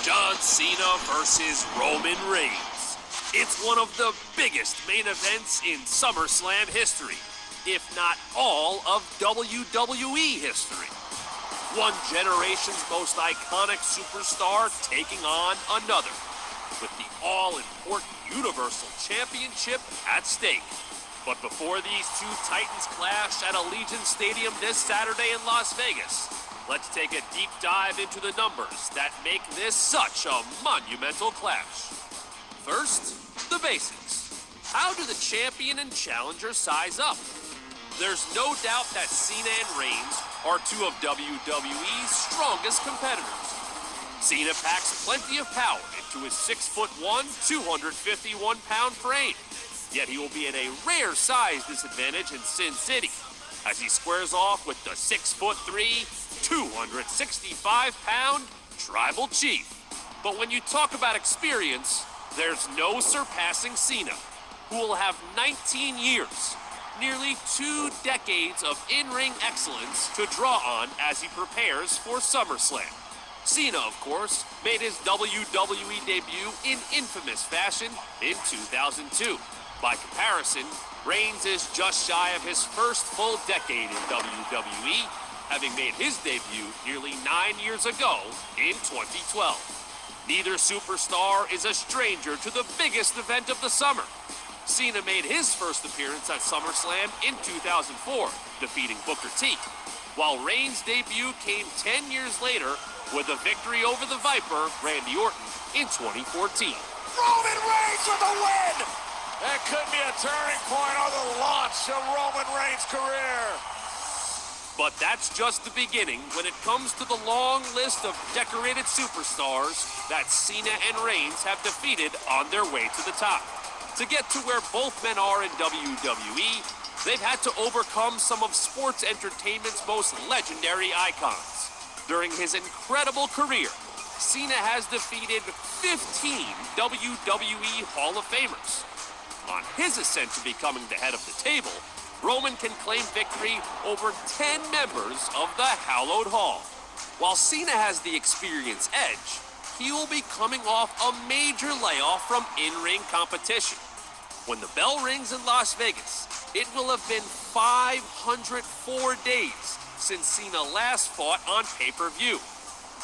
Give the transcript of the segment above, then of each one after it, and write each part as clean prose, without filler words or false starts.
John Cena versus Roman Reigns. It's one of the biggest main events in SummerSlam history, if not all of WWE history. One generation's most iconic superstar taking on another, with the all-important Universal Championship at stake. But before these two titans clash at Allegiant Stadium this Saturday in Las Vegas, let's take a deep dive into the numbers that make this such a monumental clash. First, the basics. How do the champion and challenger size up? There's no doubt that Cena and Reigns are two of WWE's strongest competitors. Cena packs plenty of power into his 6'1", 251-pound frame. Yet he will be at a rare size disadvantage in Sin City, as he squares off with the 6'3", 265-pound Tribal Chief. But when you talk about experience, there's no surpassing Cena, who will have 19 years, nearly 2 decades of in-ring excellence to draw on as he prepares for SummerSlam. Cena, of course, made his WWE debut in infamous fashion in 2002. By comparison, Reigns is just shy of his first full decade in WWE, having made his debut nearly 9 years ago in 2012. Neither superstar is a stranger to the biggest event of the summer. Cena made his first appearance at SummerSlam in 2004, defeating Booker T, while Reigns' debut came 10 years later with a victory over the Viper, Randy Orton, in 2014. Roman Reigns with a win! That could be a turning point on the launch of Roman Reigns' career. But that's just the beginning when it comes to the long list of decorated superstars that Cena and Reigns have defeated on their way to the top. To get to where both men are in WWE, they've had to overcome some of sports entertainment's most legendary icons. During his incredible career, Cena has defeated 15 WWE Hall of Famers. On his ascent to becoming the head of the table, Roman can claim victory over 10 members of the Hallowed Hall. While Cena has the experience edge, he will be coming off a major layoff from in-ring competition. When the bell rings in Las Vegas, it will have been 504 days since Cena last fought on pay-per-view.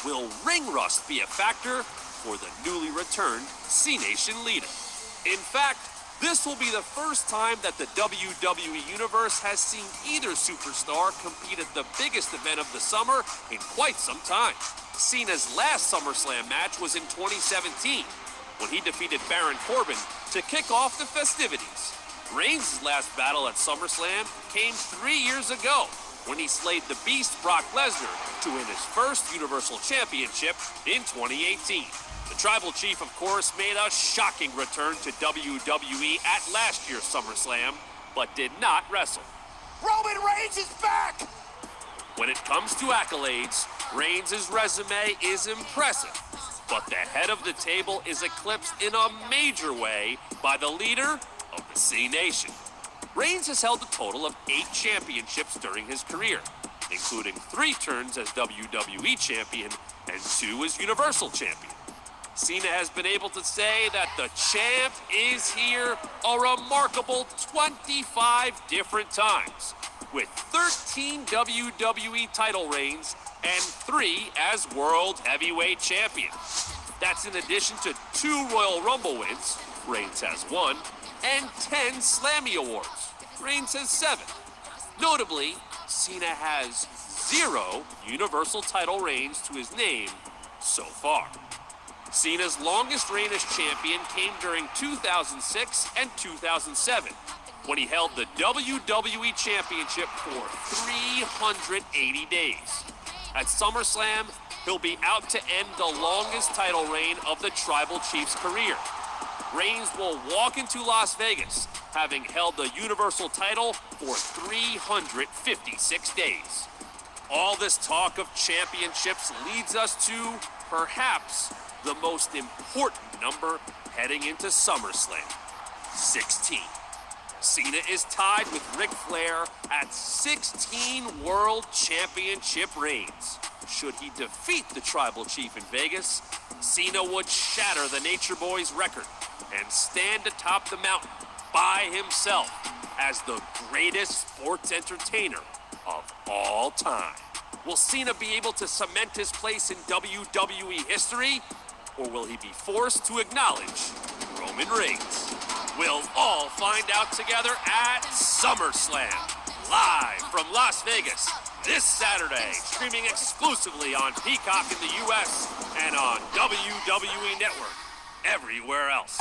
Will ring rust be a factor for the newly returned C-Nation leader? In fact, this will be the first time that the WWE Universe has seen either superstar compete at the biggest event of the summer in quite some time. Cena's last SummerSlam match was in 2017, when he defeated Baron Corbin to kick off the festivities. Reigns' last battle at SummerSlam came 3 years ago, when he slayed the Beast Brock Lesnar to win his first Universal Championship in 2018. The Tribal Chief, of course, made a shocking return to WWE at last year's SummerSlam, but did not wrestle. Roman Reigns is back! When it comes to accolades, Reigns' resume is impressive, but the head of the table is eclipsed in a major way by the leader of the C-Nation. Reigns has held a total of 8 championships during his career, including 3 turns as WWE Champion and 2 as Universal Champion. Cena has been able to say that the champ is here a remarkable 25 different times, with 13 WWE title reigns and 3 as World Heavyweight Champion. That's in addition to 2 Royal Rumble wins, Reigns has 1, and 10 Slammy Awards, Reigns has 7. Notably, Cena has 0 Universal title reigns to his name so far. Cena's longest reign as champion came during 2006 and 2007, when he held the WWE Championship for 380 days. At SummerSlam, he'll be out to end the longest title reign of the Tribal Chief's career. Reigns will walk into Las Vegas, having held the Universal title for 356 days. All this talk of championships leads us to, perhaps, the most important number heading into SummerSlam, 16. Cena is tied with Ric Flair at 16 World Championship reigns. Should he defeat the Tribal Chief in Vegas, Cena would shatter the Nature Boy's record and stand atop the mountain by himself as the greatest sports entertainer of all time. Will Cena be able to cement his place in WWE history, or will he be forced to acknowledge Roman Reigns? We'll all find out together at SummerSlam, live from Las Vegas, this Saturday, streaming exclusively on Peacock in the U.S. and on WWE Network everywhere else.